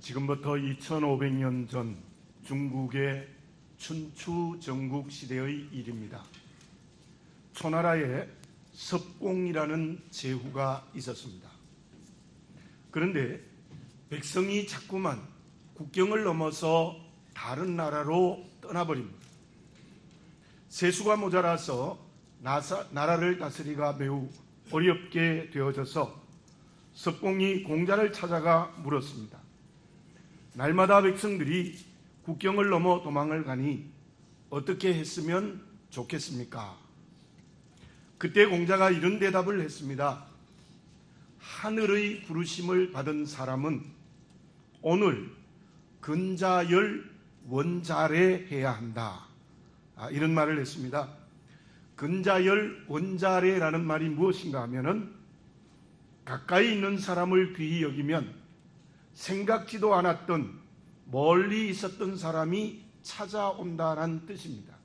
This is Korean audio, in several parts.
지금부터 2500년 전 중국의 춘추 전국 시대의 일입니다. 초나라에 섭공이라는 제후가 있었습니다. 그런데 백성이 자꾸만 국경을 넘어서 다른 나라로 떠나버립니다. 세수가 모자라서 나라를 다스리기가 매우 어렵게 되어져서 섭공이 공자를 찾아가 물었습니다. 날마다 백성들이 국경을 넘어 도망을 가니 어떻게 했으면 좋겠습니까? 그때 공자가 이런 대답을 했습니다. 하늘의 부르심을 받은 사람은 오늘 근자열 원자래 해야 한다. 이런 말을 했습니다. 근자열 원자래라는 말이 무엇인가 하면은 가까이 있는 사람을 귀히 여기면 생각지도 않았던 멀리 있었던 사람이 찾아온다는 뜻입니다.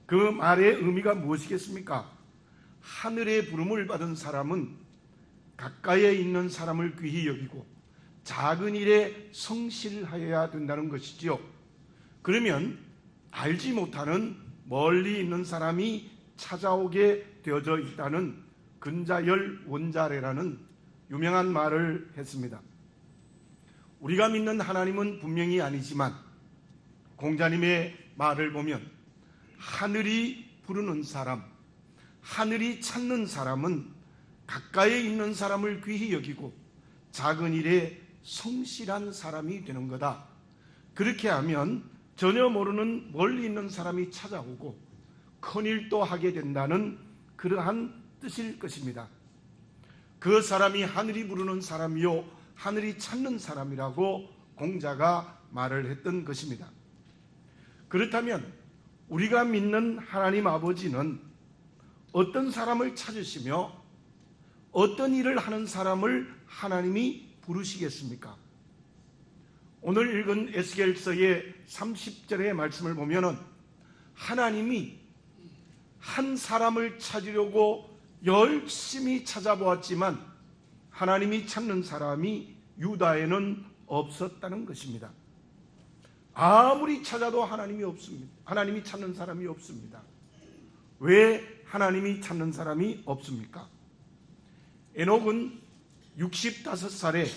그 말의 의미가 무엇이겠습니까? 하늘의 부름을 받은 사람은 가까이에 있는 사람을 귀히 여기고 작은 일에 성실하여야 된다는 것이지요. 그러면 알지 못하는 멀리 있는 사람이 찾아오게 되어져 있다는 근자열 원자래라는 유명한 말을 했습니다. 우리가 믿는 하나님은 분명히 아니지만 공자님의 말을 보면 하늘이 부르는 사람, 하늘이 찾는 사람은 가까이에 있는 사람을 귀히 여기고 작은 일에 성실한 사람이 되는 거다. 그렇게 하면 전혀 모르는 멀리 있는 사람이 찾아오고 큰일도 하게 된다는 그러한 뜻일 것입니다. 그 사람이 하늘이 부르는 사람이요 하늘이 찾는 사람이라고 공자가 말을 했던 것입니다. 그렇다면 우리가 믿는 하나님 아버지는 어떤 사람을 찾으시며 어떤 일을 하는 사람을 하나님이 부르시겠습니까? 오늘 읽은 에스겔서의 30절의 말씀을 보면은 하나님이 한 사람을 찾으려고 열심히 찾아보았지만 하나님이 찾는 사람이 유다에는 없었다는 것입니다. 아무리 찾아도 하나님이 없습니다. 하나님이 찾는 사람이 없습니다. 왜 하나님이 찾는 사람이 없습니까? 에녹은 65살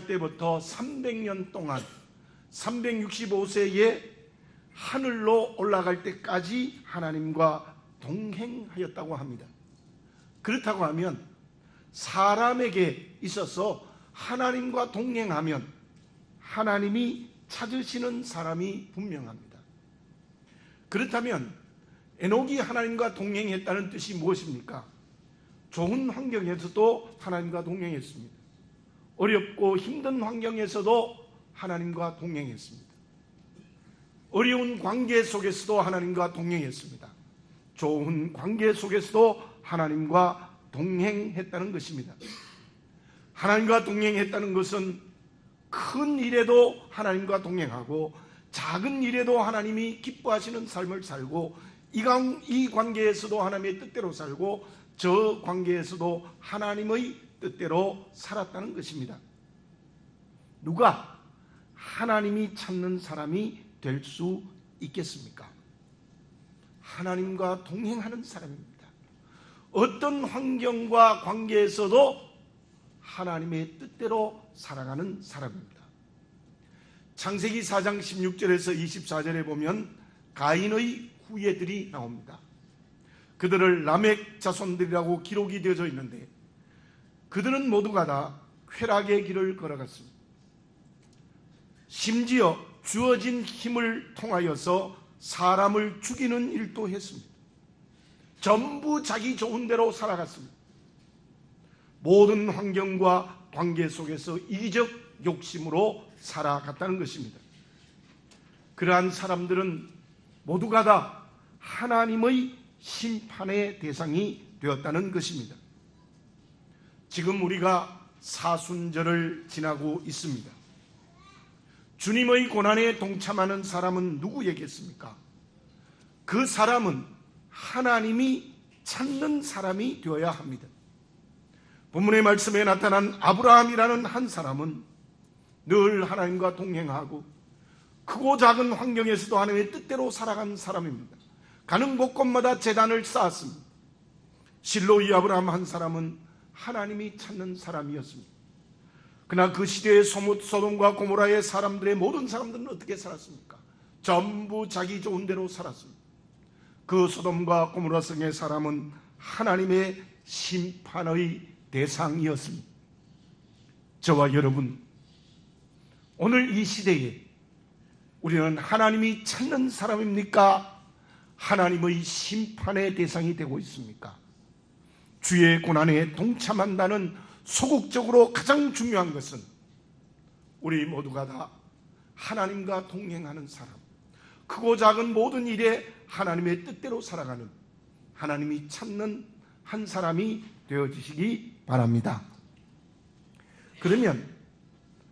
때부터 300년 동안 365세에 하늘로 올라갈 때까지 하나님과 동행하였다고 합니다. 그렇다고 하면 사람에게 있어서 하나님과 동행하면 하나님이 찾으시는 사람이 분명합니다. 그렇다면 에녹이 하나님과 동행했다는 뜻이 무엇입니까? 좋은 환경에서도 하나님과 동행했습니다. 어렵고 힘든 환경에서도 하나님과 동행했습니다. 어려운 관계 속에서도 하나님과 동행했습니다. 좋은 관계 속에서도 하나님과 동행했다는 것입니다. 하나님과 동행했다는 것은 큰 일에도 하나님과 동행하고 작은 일에도 하나님이 기뻐하시는 삶을 살고 이 관계에서도 하나님의 뜻대로 살고 저 관계에서도 하나님의 뜻대로 살았다는 것입니다. 누가 하나님이 찾는 사람이 될 수 있겠습니까? 하나님과 동행하는 사람입니다. 어떤 환경과 관계에서도 하나님의 뜻대로 살아가는 사람입니다. 창세기 4장 16절에서 24절에 보면 가인의 후예들이 나옵니다. 그들을 라멕 자손들이라고 기록이 되어져 있는데 그들은 모두가 다 쾌락의 길을 걸어갔습니다. 심지어 주어진 힘을 통하여서 사람을 죽이는 일도 했습니다. 전부 자기 좋은 대로 살아갔습니다. 모든 환경과 관계 속에서 이기적 욕심으로 살아갔다는 것입니다. 그러한 사람들은 모두가 다 하나님의 심판의 대상이 되었다는 것입니다. 지금 우리가 사순절을 지나고 있습니다. 주님의 고난에 동참하는 사람은 누구에겠습니까? 그 사람은 하나님이 찾는 사람이 되어야 합니다. 본문의 말씀에 나타난 아브라함이라는 한 사람은 늘 하나님과 동행하고 크고 작은 환경에서도 하나님의 뜻대로 살아간 사람입니다. 가는 곳곳마다 제단을 쌓았습니다. 실로 이 아브라함 한 사람은 하나님이 찾는 사람이었습니다. 그러나 그 시대의 소돔과 고모라의 사람들의 모든 사람들은 어떻게 살았습니까? 전부 자기 좋은 대로 살았습니다. 그 소돔과 고모라 성의 사람은 하나님의 심판의 대상이었습니다. 저와 여러분, 오늘 이 시대에 우리는 하나님이 찾는 사람입니까? 하나님의 심판의 대상이 되고 있습니까? 주의 고난에 동참한다는 소극적으로 가장 중요한 것은 우리 모두가 다 하나님과 동행하는 사람, 크고 작은 모든 일에 하나님의 뜻대로 살아가는, 하나님이 찾는 한 사람이 되어지시기 바랍니다. 그러면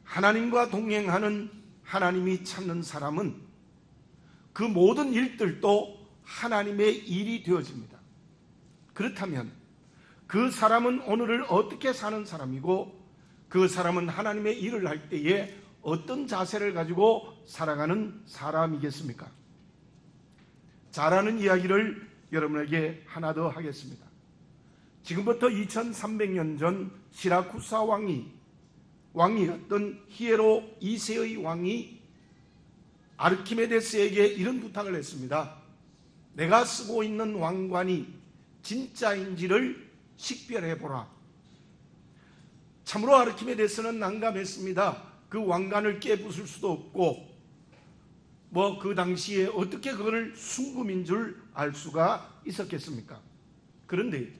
하나님과 동행하는, 하나님이 찾는 사람은 그 모든 일들도 하나님의 일이 되어집니다. 그렇다면 그 사람은 오늘을 어떻게 사는 사람이고, 그 사람은 하나님의 일을 할 때에 어떤 자세를 가지고 살아가는 사람이겠습니까? 잘하는 이야기를 여러분에게 하나 더 하겠습니다. 지금부터 2300년 전 시라쿠사 왕이었던 히에로 2세의 왕이 아르키메데스에게 이런 부탁을 했습니다. 내가 쓰고 있는 왕관이 진짜인지를 식별해보라. 참으로 아르키메데스는 난감했습니다. 그 왕관을 깨부술 수도 없고 그 당시에 어떻게 그걸 순금인 줄 알 수가 있었겠습니까? 그런데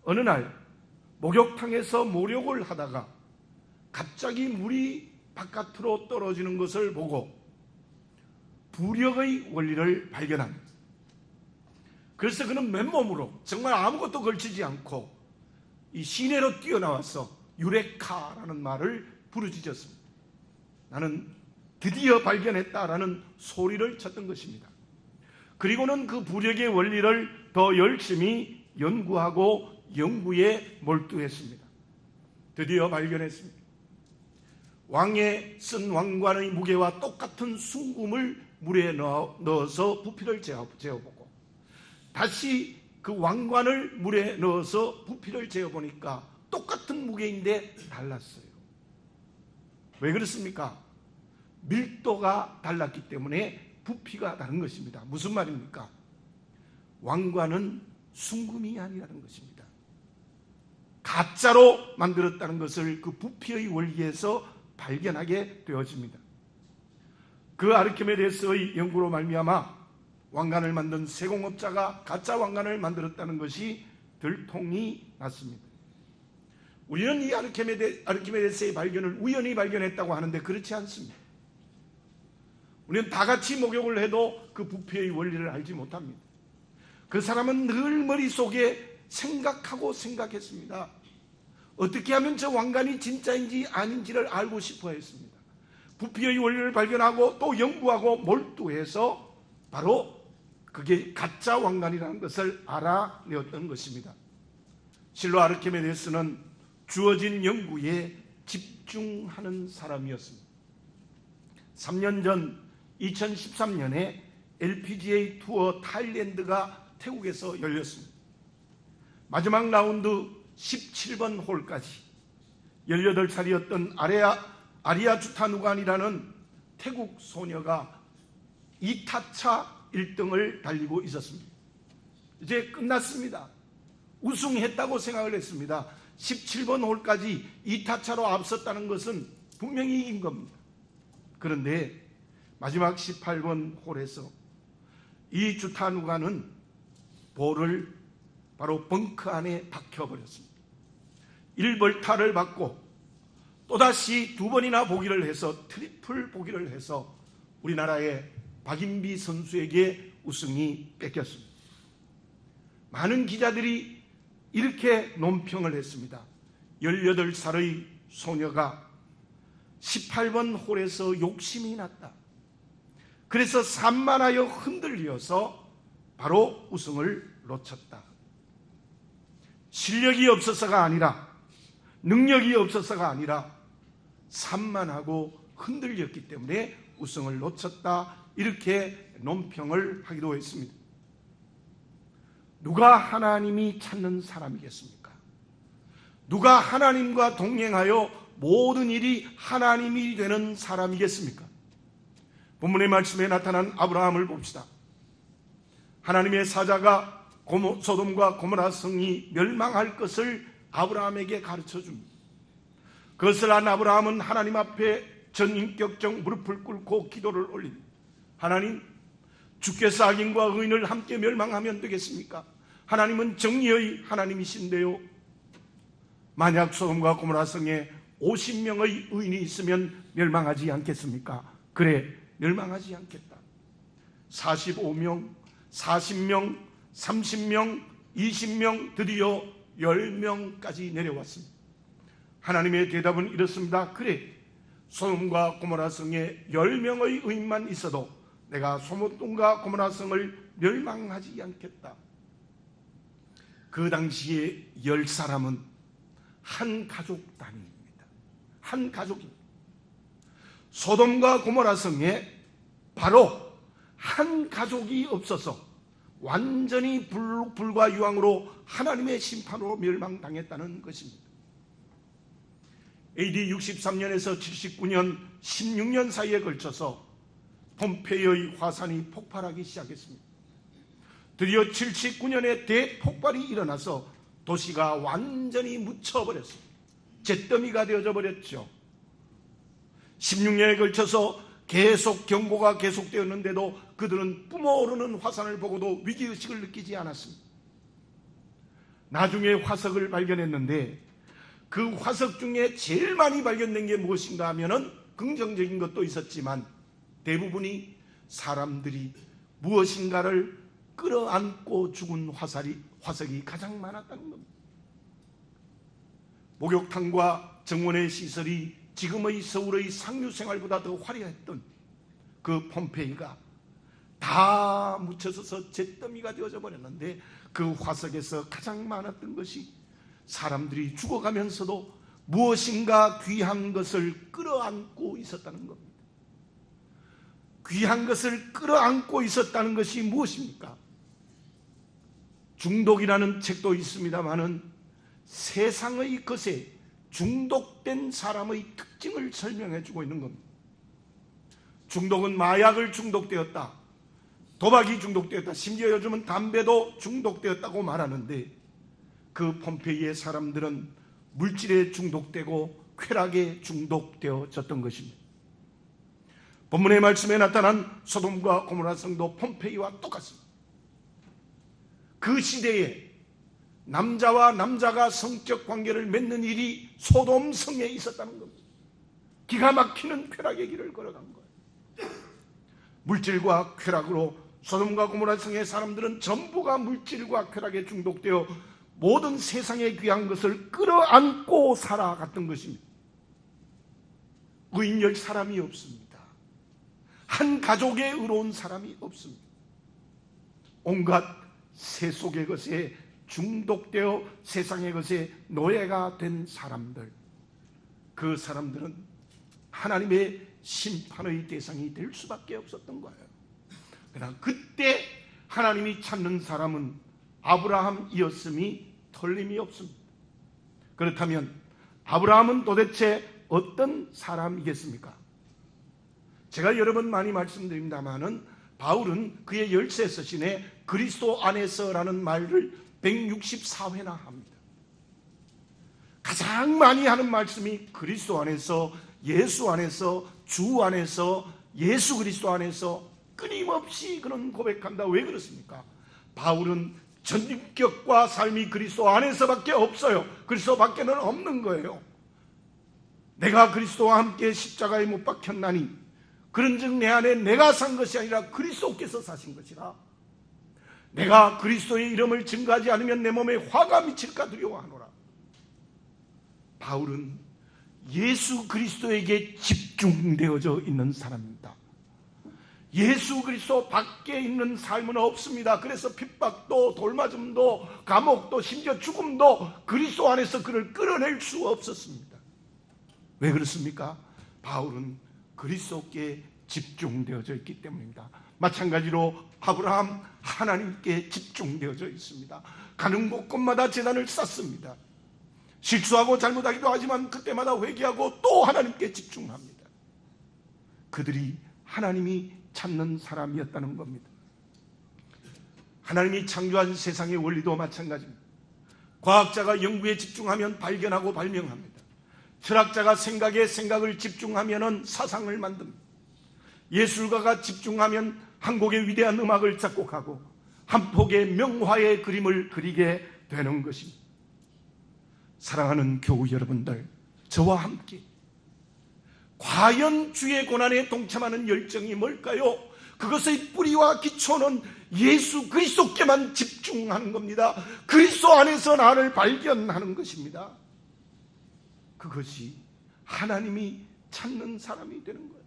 어느 날 목욕탕에서 목욕을 하다가 갑자기 물이 바깥으로 떨어지는 것을 보고 부력의 원리를 발견합니다. 그래서 그는 맨몸으로 정말 아무것도 걸치지 않고 이 시내로 뛰어나와서 유레카라는 말을 부르짖었습니다. 나는 드디어 발견했다라는 소리를 쳤던 것입니다. 그리고는 그 부력의 원리를 더 열심히 연구하고 연구에 몰두했습니다. 드디어 발견했습니다. 왕의 쓴 왕관의 무게와 똑같은 순금을 물에 넣어서 부피를 재어보고 다시 그 왕관을 물에 넣어서 부피를 재어보니까 똑같은 무게인데 달랐어요. 왜 그렇습니까? 밀도가 달랐기 때문에 부피가 다른 것입니다. 무슨 말입니까? 왕관은 순금이 아니라는 것입니다. 가짜로 만들었다는 것을 그 부피의 원리에서 발견하게 되어집니다. 그 아르키메데스의 연구로 말미암아 왕관을 만든 세공업자가 가짜 왕관을 만들었다는 것이 들통이 났습니다. 우리는 이 아르키메데스의 발견을 우연히 발견했다고 하는데 그렇지 않습니다. 우리는 다 같이 목욕을 해도 그 부피의 원리를 알지 못합니다. 그 사람은 늘 머릿속에 생각했습니다. 어떻게 하면 저 왕관이 진짜인지 아닌지를 알고 싶어 했습니다. 부피의 원리를 발견하고 또 연구하고 몰두해서 바로 그게 가짜 왕관이라는 것을 알아내었던 것입니다. 실로 아르키메데스는 주어진 연구에 집중하는 사람이었습니다. 3년 전 2013년에 LPGA 투어 타일랜드가 태국에서 열렸습니다. 마지막 라운드 17번 홀까지 18살이었던 아리아 주타누간이라는 태국 소녀가 2타차 1등을 달리고 있었습니다. 이제 끝났습니다. 우승했다고 생각을 했습니다. 17번 홀까지 2타차로 앞섰다는 것은 분명히 이긴 겁니다. 그런데 마지막 18번 홀에서 이 주타누간은 볼을 바로 벙커 안에 박혀버렸습니다. 1벌타를 받고 또다시 2번이나 보기를 해서 트리플 보기를 해서 우리나라의 박인비 선수에게 우승이 뺏겼습니다. 많은 기자들이 이렇게 논평을 했습니다. 18살의 소녀가 18번 홀에서 욕심이 났다. 그래서 산만하여 흔들려서 바로 우승을 놓쳤다. 실력이 없어서가 아니라 능력이 없어서가 아니라 산만하고 흔들렸기 때문에 우승을 놓쳤다, 이렇게 논평을 하기도 했습니다. 누가 하나님이 찾는 사람이겠습니까? 누가 하나님과 동행하여 모든 일이 하나님이 되는 사람이겠습니까? 본문의 말씀에 나타난 아브라함을 봅시다. 하나님의 사자가 소돔과 고모라 성이 멸망할 것을 아브라함에게 가르쳐 줍니다. 그것을 안 아브라함은 하나님 앞에 전인격적 무릎을 꿇고 기도를 올립니다. 하나님, 주께서 악인과 의인을 함께 멸망하면 되겠습니까? 하나님은 정의의 하나님이신데요, 만약 소돔과 고모라 성에 50명의 의인이 있으면 멸망하지 않겠습니까? 그래, 멸망하지 않겠다. 45명, 40명, 30명, 20명, 드디어 10명까지 내려왔습니다. 하나님의 대답은 이렇습니다. 그래, 소돔과 고모라 성에 10명의 의인만 있어도 내가 소돔과 고모라 성을 멸망하지 않겠다. 그 당시에 10사람은 한 가족 단위입니다. 한 가족입니다. 소돔과 고모라 성에 바로 한 가족이 없어서 완전히 불과 유황으로 하나님의 심판으로 멸망당했다는 것입니다. AD 63년에서 79년 16년 사이에 걸쳐서 폼페이의 화산이 폭발하기 시작했습니다. 드디어 79년에 대폭발이 일어나서 도시가 완전히 묻혀버렸습니다. 잿더미가 되어져 버렸죠. 16년에 걸쳐서 계속 경고가 계속되었는데도 그들은 뿜어오르는 화산을 보고도 위기의식을 느끼지 않았습니다. 나중에 화석을 발견했는데 그 화석 중에 제일 많이 발견된 게 무엇인가 하면은 긍정적인 것도 있었지만 대부분이 사람들이 무엇인가를 끌어안고 죽은 화석이 가장 많았다는 겁니다. 목욕탕과 정원의 시설이 지금의 서울의 상류생활보다 더 화려했던 그 폼페이가 다 묻혀서서 잿더미가 되어져 버렸는데 그 화석에서 가장 많았던 것이 사람들이 죽어가면서도 무엇인가 귀한 것을 끌어안고 있었다는 겁니다. 귀한 것을 끌어안고 있었다는 것이 무엇입니까? 중독이라는 책도 있습니다마는 세상의 것에 중독된 사람의 특징을 설명해 주고 있는 겁니다. 중독은 마약을 중독되었다, 도박이 중독되었다, 심지어 요즘은 담배도 중독되었다고 말하는데 그 폼페이의 사람들은 물질에 중독되고 쾌락에 중독되어졌던 것입니다. 본문의 말씀에 나타난 소돔과 고모라 성도 폼페이와 똑같습니다. 그 시대에 남자와 남자가 성적 관계를 맺는 일이 소돔 성에 있었다는 겁니다. 기가 막히는 쾌락의 길을 걸어간 거예요. 물질과 쾌락으로 소돔과 고모라 성의 사람들은 전부가 물질과 쾌락에 중독되어 모든 세상의 귀한 것을 끌어안고 살아갔던 것입니다. 의인열 사람이 없습니다. 한 가족에 의로운 사람이 없습니다. 온갖 세속의 것에 중독되어 세상의 것에 노예가 된 사람들, 그 사람들은 하나님의 심판의 대상이 될 수밖에 없었던 거예요. 그러나 그때 하나님이 찾는 사람은 아브라함이었음이 틀림이 없습니다. 그렇다면 아브라함은 도대체 어떤 사람이겠습니까? 제가 여러 번 많이 말씀드립니다마는 바울은 그의 열세 서신에 그리스도 안에서라는 말을 164회나 합니다. 가장 많이 하는 말씀이 그리스도 안에서, 예수 안에서, 주 안에서, 예수 그리스도 안에서 끊임없이 그런 고백한다. 왜 그렇습니까? 바울은 전격과 삶이 그리스도 안에서밖에 없어요. 그리스도 밖에는 없는 거예요. 내가 그리스도와 함께 십자가에 못 박혔나니 그런즉 내 안에 내가 산 것이 아니라 그리스도께서 사신 것이라. 내가 그리스도의 이름을 증거하지 않으면 내 몸에 화가 미칠까 두려워하노라. 바울은 예수 그리스도에게 집중되어져 있는 사람입니다. 예수 그리스도 밖에 있는 삶은 없습니다. 그래서 핍박도 돌맞음도 감옥도 심지어 죽음도 그리스도 안에서 그를 끌어낼 수 없었습니다. 왜 그렇습니까? 바울은 그리스도께 집중되어져 있기 때문입니다. 마찬가지로 아브라함 하나님께 집중되어져 있습니다. 가는 곳곳마다 제단을 쌓습니다. 실수하고 잘못하기도 하지만 그때마다 회개하고 또 하나님께 집중합니다. 그들이 하나님이 찾는 사람이었다는 겁니다. 하나님이 창조한 세상의 원리도 마찬가지입니다. 과학자가 연구에 집중하면 발견하고 발명합니다. 철학자가 생각을 집중하면 사상을 만듭니다. 예술가가 집중하면 한 곡의 위대한 음악을 작곡하고 한 폭의 명화의 그림을 그리게 되는 것입니다. 사랑하는 교우 여러분들, 저와 함께 과연 주의 고난에 동참하는 열정이 뭘까요? 그것의 뿌리와 기초는 예수 그리스도께만 집중하는 겁니다. 그리스도 안에서 나를 발견하는 것입니다. 그것이 하나님이 찾는 사람이 되는 거예요.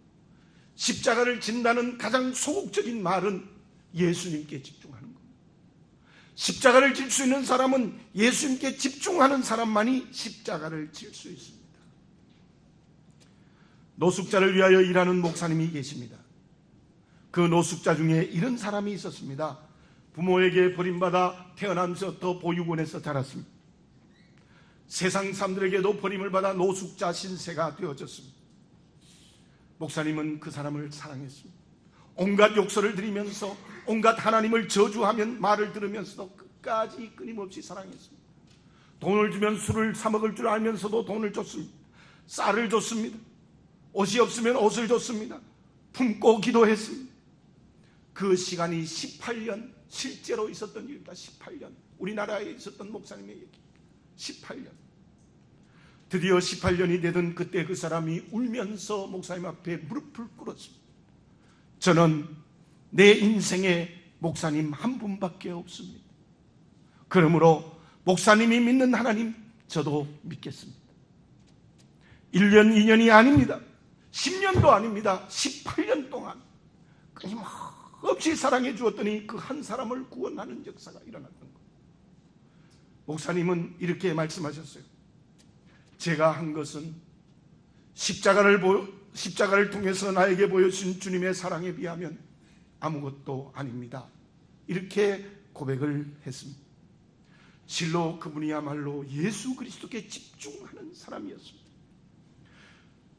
십자가를 진다는 가장 소극적인 말은 예수님께 집중하는 겁니다. 십자가를 질 수 있는 사람은 예수님께 집중하는 사람만이 십자가를 질 수 있습니다. 노숙자를 위하여 일하는 목사님이 계십니다. 그 노숙자 중에 이런 사람이 있었습니다. 부모에게 버림받아 태어나면서부터 보육원에서 자랐습니다. 세상 사람들에게도 버림을 받아 노숙자 신세가 되어졌습니다. 목사님은 그 사람을 사랑했습니다. 온갖 욕설을 들으면서 온갖 하나님을 저주하면 말을 들으면서도 끝까지 끊임없이 사랑했습니다. 돈을 주면 술을 사 먹을 줄 알면서도 돈을 줬습니다. 쌀을 줬습니다. 옷이 없으면 옷을 줬습니다. 품고 기도했습니다. 그 시간이 18년 실제로 있었던 일입니다. 18년 우리나라에 있었던 목사님의 얘기. 18년 드디어 18년이 되던 그때 그 사람이 울면서 목사님 앞에 무릎을 꿇었습니다. 저는 내 인생에 목사님 한 분밖에 없습니다. 그러므로 목사님이 믿는 하나님 저도 믿겠습니다. 1년 2년이 아닙니다. 10년도 아닙니다. 18년 동안 끊임없이 사랑해 주었더니 그 한 사람을 구원하는 역사가 일어났던 거예요. 목사님은 이렇게 말씀하셨어요. 제가 한 것은 십자가를 통해서 나에게 보여준 주님의 사랑에 비하면 아무것도 아닙니다. 이렇게 고백을 했습니다. 실로 그분이야말로 예수 그리스도께 집중하는 사람이었습니다.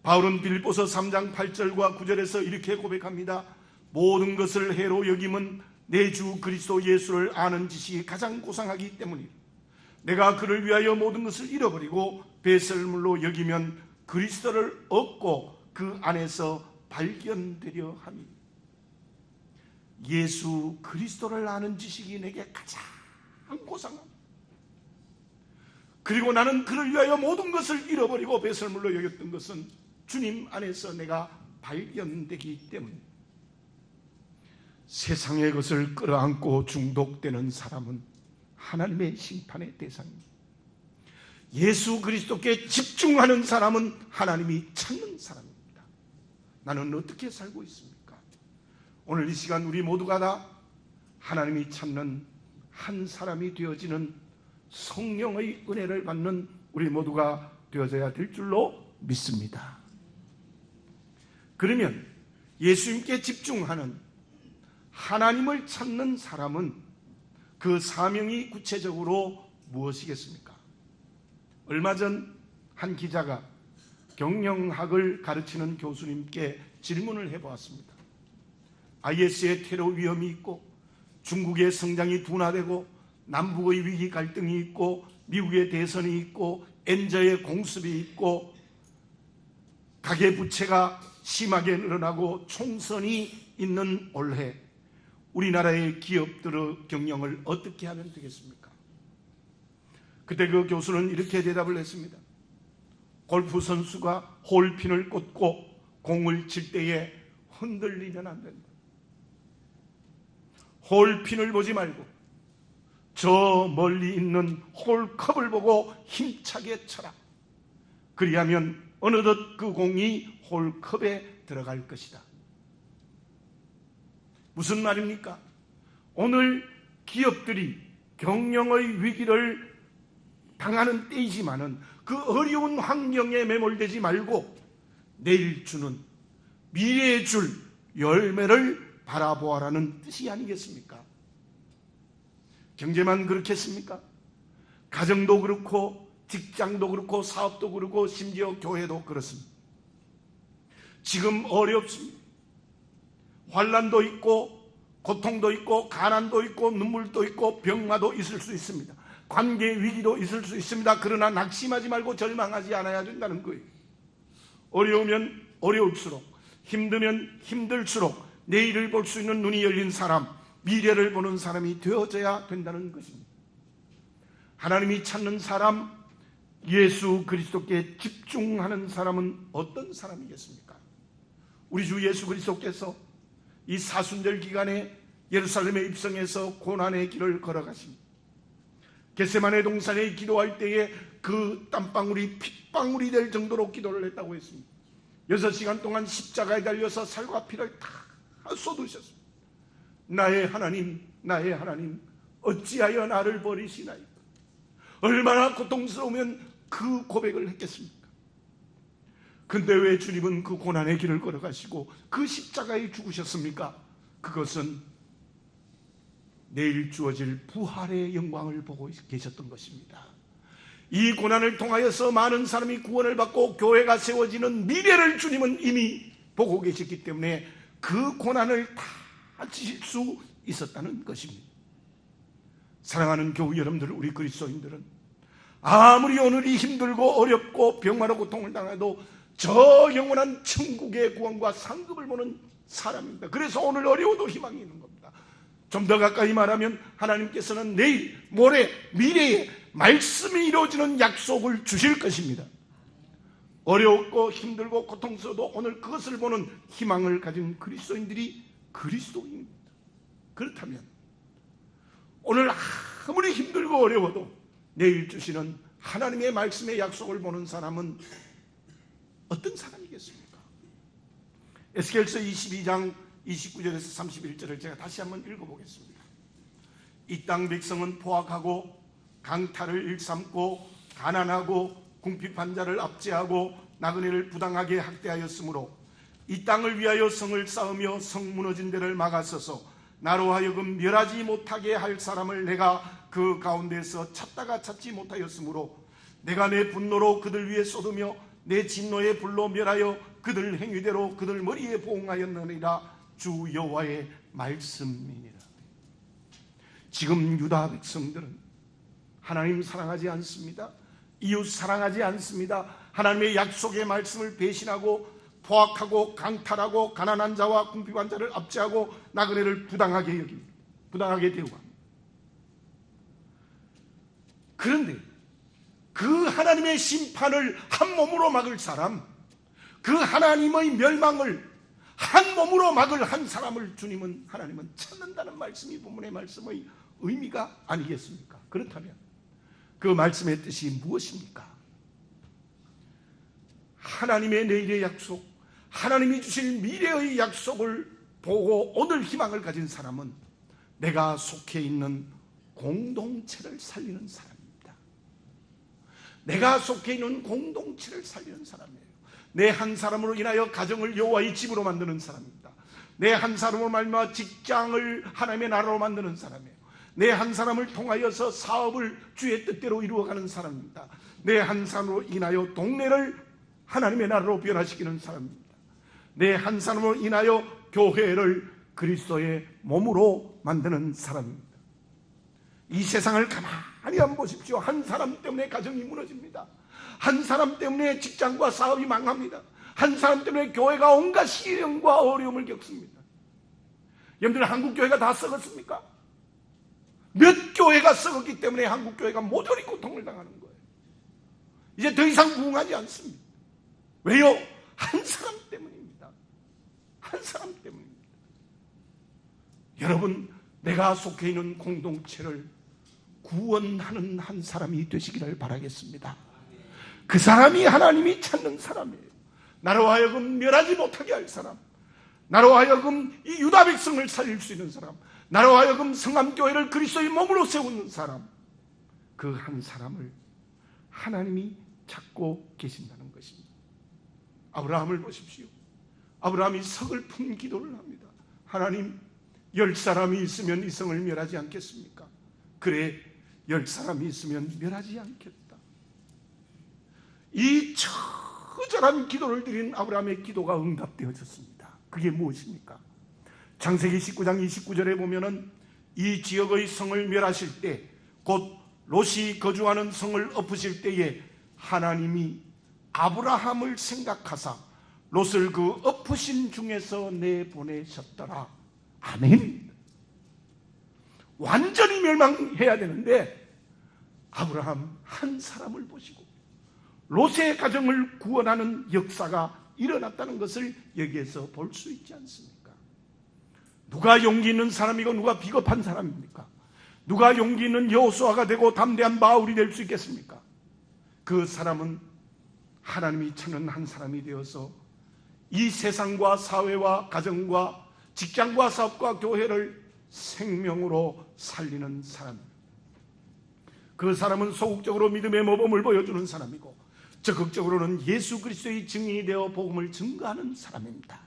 바울은 빌립보서 3장 8절과 9절에서 이렇게 고백합니다. 모든 것을 해로 여김은 내 주 그리스도 예수를 아는 지식이 가장 고상하기 때문이다. 내가 그를 위하여 모든 것을 잃어버리고 배설물로 여기면 그리스도를 얻고 그 안에서 발견되려 함이다. 예수 그리스도를 아는 지식이 내게 가장 고상합니다. 그리고 나는 그를 위하여 모든 것을 잃어버리고 배설물로 여겼던 것은 주님 안에서 내가 발견되기 때문입니다. 세상의 것을 끌어안고 중독되는 사람은 하나님의 심판의 대상입니다. 예수 그리스도께 집중하는 사람은 하나님이 찾는 사람입니다. 나는 어떻게 살고 있습니까? 오늘 이 시간 우리 모두가 다 하나님이 찾는 한 사람이 되어지는 성령의 은혜를 받는 우리 모두가 되어져야 될 줄로 믿습니다. 그러면 예수님께 집중하는 하나님을 찾는 사람은 그 사명이 구체적으로 무엇이겠습니까? 얼마 전 한 기자가 경영학을 가르치는 교수님께 질문을 해보았습니다. IS의 테러 위험이 있고 중국의 성장이 둔화되고 남북의 위기 갈등이 있고 미국의 대선이 있고 엔저의 공습이 있고 가계부채가 심하게 늘어나고 총선이 있는 올해 우리나라의 기업들의 경영을 어떻게 하면 되겠습니까? 그때 그 교수는 이렇게 대답을 했습니다. 골프 선수가 홀핀을 꽂고 공을 칠 때에 흔들리면 안 된다. 홀핀을 보지 말고 저 멀리 있는 홀컵을 보고 힘차게 쳐라. 그리하면 어느덧 그 공이 홀컵에 들어갈 것이다. 무슨 말입니까? 오늘 기업들이 경영의 위기를 당하는 때이지만은 그 어려운 환경에 매몰되지 말고 내일 주는, 미래에 줄 열매를 바라보아라는 뜻이 아니겠습니까? 경제만 그렇겠습니까? 가정도 그렇고 직장도 그렇고 사업도 그렇고 심지어 교회도 그렇습니다. 지금 어렵습니다. 환난도 있고 고통도 있고 가난도 있고 눈물도 있고 병마도 있을 수 있습니다. 관계 위기도 있을 수 있습니다. 그러나 낙심하지 말고 절망하지 않아야 된다는 거예요. 어려우면 어려울수록, 힘들면 힘들수록 내일을 볼 수 있는 눈이 열린 사람, 미래를 보는 사람이 되어져야 된다는 것입니다. 하나님이 찾는 사람, 예수 그리스도께 집중하는 사람은 어떤 사람이겠습니까? 우리 주 예수 그리스도께서 이 사순절 기간에 예루살렘에 입성해서 고난의 길을 걸어가십니다. 겟세마네 동산에 기도할 때에 그 땀방울이 핏방울이 될 정도로 기도를 했다고 했습니다. 6시간 동안 십자가에 달려서 살과 피를 다 쏟으셨습니다. 나의 하나님, 나의 하나님, 어찌하여 나를 버리시나이까? 얼마나 고통스러우면 그 고백을 했겠습니까? 근데 왜 주님은 그 고난의 길을 걸어가시고 그 십자가에 죽으셨습니까? 그것은 내일 주어질 부활의 영광을 보고 계셨던 것입니다. 이 고난을 통하여서 많은 사람이 구원을 받고 교회가 세워지는 미래를 주님은 이미 보고 계셨기 때문에 그 고난을 다 지실 수 있었다는 것입니다. 사랑하는 교우 여러분들, 우리 그리스도인들은 아무리 오늘이 힘들고 어렵고 병마로 고통을 당해도 저 영원한 천국의 구원과 상급을 보는 사람입니다. 그래서 오늘 어려워도 희망이 있는 겁니다. 좀 더 가까이 말하면 하나님께서는 내일, 모레, 미래에 말씀이 이루어지는 약속을 주실 것입니다. 어렵고 힘들고 고통스러워도 오늘 그것을 보는 희망을 가진 그리스도인들이 그리스도인입니다. 그렇다면 오늘 아무리 힘들고 어려워도 내일 주시는 하나님의 말씀의 약속을 보는 사람은 어떤 사람이겠습니까? 에스겔서 22장 29절에서 31절을 제가 다시 한번 읽어보겠습니다. 이 땅 백성은 포악하고 강탈을 일삼고 가난하고 궁핍한 자를 압제하고 나그네를 부당하게 학대하였으므로 이 땅을 위하여 성을 쌓으며 성 무너진 데를 막았어서 나로 하여금 멸하지 못하게 할 사람을 내가 그 가운데서 찾다가 찾지 못하였으므로 내가 내 분노로 그들 위에 쏟으며 내 진노의 불로 멸하여 그들 행위대로 그들 머리에 보응하였느니라. 주 여호와의 말씀이니라. 지금 유다 백성들은 하나님 사랑하지 않습니다. 이웃 사랑하지 않습니다. 하나님의 약속의 말씀을 배신하고 포악하고 강탈하고 가난한 자와 궁핍한 자를 압제하고 나그네를 부당하게 여깁니다. 부당하게 대우합니다. 그런데 그 하나님의 심판을 한 몸으로 막을 사람, 그 하나님의 멸망을 한 몸으로 막을 한 사람을 하나님은 찾는다는 말씀이 본문의 말씀의 의미가 아니겠습니까? 그렇다면 그 말씀의 뜻이 무엇입니까? 하나님의 내일의 약속, 하나님이 주실 미래의 약속을 보고 오늘 희망을 가진 사람은 내가 속해 있는 공동체를 살리는 사람입니다. 내가 속해 있는 공동체를 살리는 사람이에요. 내 한 사람으로 인하여 가정을 여호와의 집으로 만드는 사람입니다. 내 한 사람으로 말미암아 직장을 하나님의 나라로 만드는 사람이에요. 내 한 사람을 통하여서 사업을 주의 뜻대로 이루어가는 사람입니다. 내 한 사람으로 인하여 동네를 하나님의 나라로 변화시키는 사람입니다. 내 한 사람으로 인하여 교회를 그리스도의 몸으로 만드는 사람입니다. 이 세상을 가만히 한번 보십시오. 한 사람 때문에 가정이 무너집니다. 한 사람 때문에 직장과 사업이 망합니다. 한 사람 때문에 교회가 온갖 시련과 어려움을 겪습니다. 여러분들 한국 교회가 다 썩었습니까? 몇 교회가 썩었기 때문에 한국 교회가 모조리 고통을 당하는 거예요. 이제 더 이상 부흥하지 않습니다. 왜요? 한 사람 때문입니다. 한 사람 때문입니다. 여러분, 내가 속해 있는 공동체를 구원하는 한 사람이 되시기를 바라겠습니다. 그 사람이 하나님이 찾는 사람이에요. 나로 하여금 멸하지 못하게 할 사람, 나로 하여금 이 유다 백성을 살릴 수 있는 사람, 나로 하여금 성암교회를 그리스도의 몸으로 세우는 사람, 그 한 사람을 하나님이 찾고 계신다는 것입니다. 아브라함을 보십시오. 아브라함이 서글픈 기도를 합니다. 하나님, 10사람이 있으면 이 성을 멸하지 않겠습니까? 그래, 10사람이 있으면 멸하지 않겠다. 이 처절한 기도를 드린 아브라함의 기도가 응답되어졌습니다. 그게 무엇입니까? 창세기 19장 29절에 보면은 이 지역의 성을 멸하실 때, 곧 롯이 거주하는 성을 엎으실 때에 하나님이 아브라함을 생각하사 롯을 그 엎으신 중에서 내보내셨더라. 아멘. 완전히 멸망해야 되는데 아브라함 한 사람을 보시고 롯의 가정을 구원하는 역사가 일어났다는 것을 여기에서 볼 수 있지 않습니까? 누가 용기 있는 사람이고 누가 비겁한 사람입니까? 누가 용기 있는 여호수아가 되고 담대한 바울이 될 수 있겠습니까? 그 사람은 하나님이 찾는 한 사람이 되어서 이 세상과 사회와 가정과 직장과 사업과 교회를 생명으로 살리는 사람. 그 사람은 소극적으로 믿음의 모범을 보여주는 사람이고 적극적으로는 예수 그리스도의 증인이 되어 복음을 증거하는 사람입니다.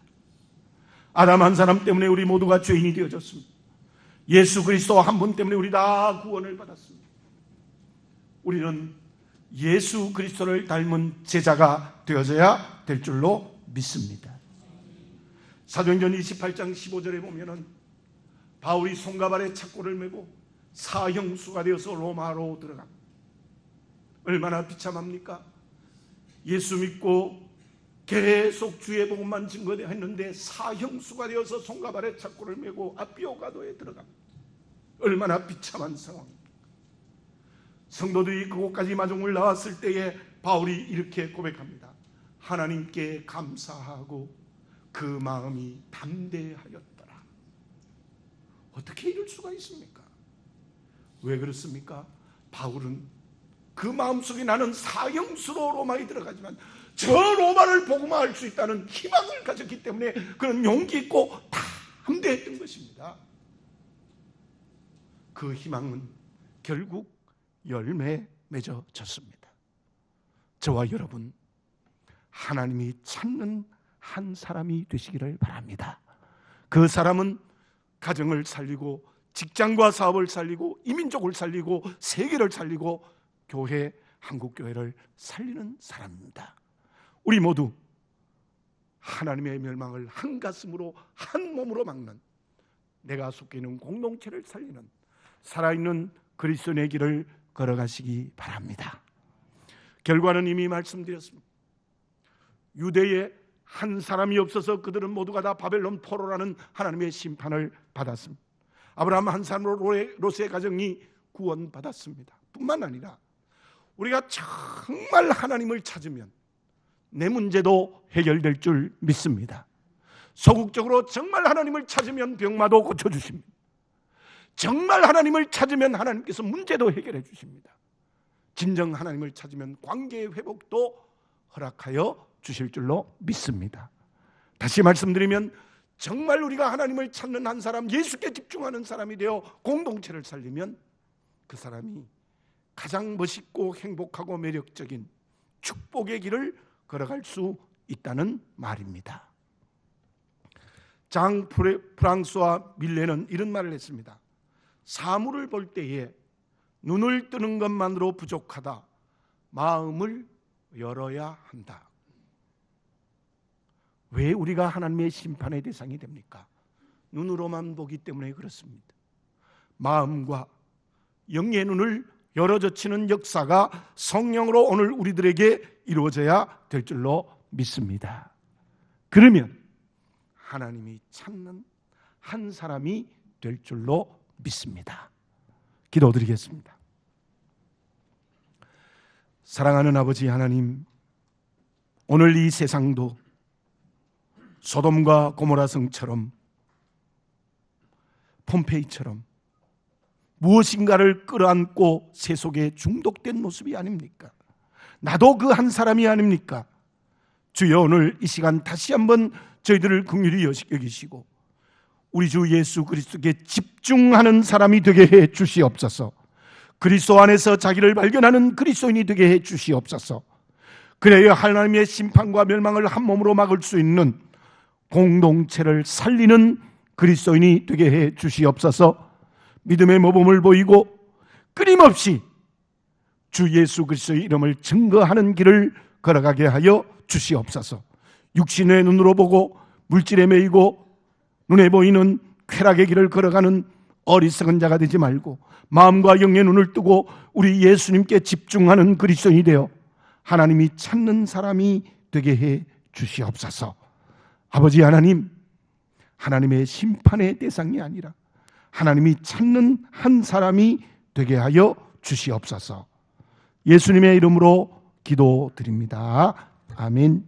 아담 한 사람 때문에 우리 모두가 죄인이 되어졌습니다. 예수 그리스도 한 분 때문에 우리 다 구원을 받았습니다. 우리는 예수 그리스도를 닮은 제자가 되어져야 될 줄로 믿습니다. 사도행전 28장 15절에 보면은 바울이 손과 발에 착고를 메고 사형수가 되어서 로마로 들어갑니다. 얼마나 비참합니까? 예수 믿고 계속 주의 복음만 증거했는데 사형수가 되어서 손과 발에 착고를 메고 아비오가도에 들어갑니다. 얼마나 비참한 상황입니까? 성도들이 그곳까지 마중을 나왔을 때에 바울이 이렇게 고백합니다. 하나님께 감사하고 그 마음이 담대하였더라. 어떻게 이럴 수가 있습니까? 왜 그렇습니까? 바울은 그 마음속에 나는 사형수로 로마에 들어가지만 저 로마를 복음화할 수 있다는 희망을 가졌기 때문에 그는 용기 있고 담대했던 것입니다. 그 희망은 결국 열매에 맺어졌습니다. 저와 여러분, 하나님이 찾는 한 사람이 되시기를 바랍니다. 그 사람은 가정을 살리고 직장과 사업을 살리고 이민족을 살리고 세계를 살리고 교회, 한국교회를 살리는 사람입니다. 우리 모두 하나님의 멸망을 한 가슴으로 한 몸으로 막는, 내가 속해 있는 공동체를 살리는 살아있는 그리스도의 길을 걸어가시기 바랍니다. 결과는 이미 말씀드렸습니다. 유대에 한 사람이 없어서 그들은 모두가 다 바벨론 포로라는 하나님의 심판을 받았습니다. 아브라함 한 사람으로 롯의 가정이 구원받았습니다. 뿐만 아니라 우리가 정말 하나님을 찾으면 내 문제도 해결될 줄 믿습니다. 소극적으로 정말 하나님을 찾으면 병마도 고쳐주십니다. 정말 하나님을 찾으면 하나님께서 문제도 해결해 주십니다. 진정 하나님을 찾으면 관계의 회복도 허락하여 주실 줄로 믿습니다. 다시 말씀드리면 정말 우리가 하나님을 찾는 한 사람, 예수께 집중하는 사람이 되어 공동체를 살리면 그 사람이 가장 멋있고 행복하고 매력적인 축복의 길을 걸어갈 수 있다는 말입니다. 장 프랑스와 밀레는 이런 말을 했습니다. 사물을 볼 때에 눈을 뜨는 것만으로 부족하다. 마음을 열어야 한다. 왜 우리가 하나님의 심판의 대상이 됩니까? 눈으로만 보기 때문에 그렇습니다. 마음과 영의 눈을 열어젖히는 역사가 성령으로 오늘 우리들에게 이루어져야 될 줄로 믿습니다. 그러면 하나님이 찾는 한 사람이 될 줄로 믿습니다. 기도드리겠습니다. 사랑하는 아버지 하나님, 오늘 이 세상도 소돔과 고모라 성처럼 폼페이처럼 무엇인가를 끌어안고 세속에 중독된 모습이 아닙니까? 나도 그 한 사람이 아닙니까? 주여, 오늘 이 시간 다시 한번 저희들을 긍휼히 여기시고 우리 주 예수 그리스도께 집중하는 사람이 되게 해 주시옵소서. 그리스도 안에서 자기를 발견하는 그리스도인이 되게 해 주시옵소서. 그래야 하나님의 심판과 멸망을 한 몸으로 막을 수 있는 공동체를 살리는 그리스도인이 되게 해 주시옵소서. 믿음의 모범을 보이고 끊임없이 주 예수 그리스도의 이름을 증거하는 길을 걸어가게 하여 주시옵소서. 육신의 눈으로 보고 물질에 매이고 눈에 보이는 쾌락의 길을 걸어가는 어리석은 자가 되지 말고 마음과 영의 눈을 뜨고 우리 예수님께 집중하는 그리스도인이 되어 하나님이 찾는 사람이 되게 해 주시옵소서. 아버지 하나님, 하나님의 심판의 대상이 아니라 하나님이 찾는 한 사람이 되게 하여 주시옵소서. 예수님의 이름으로 기도드립니다. 아멘.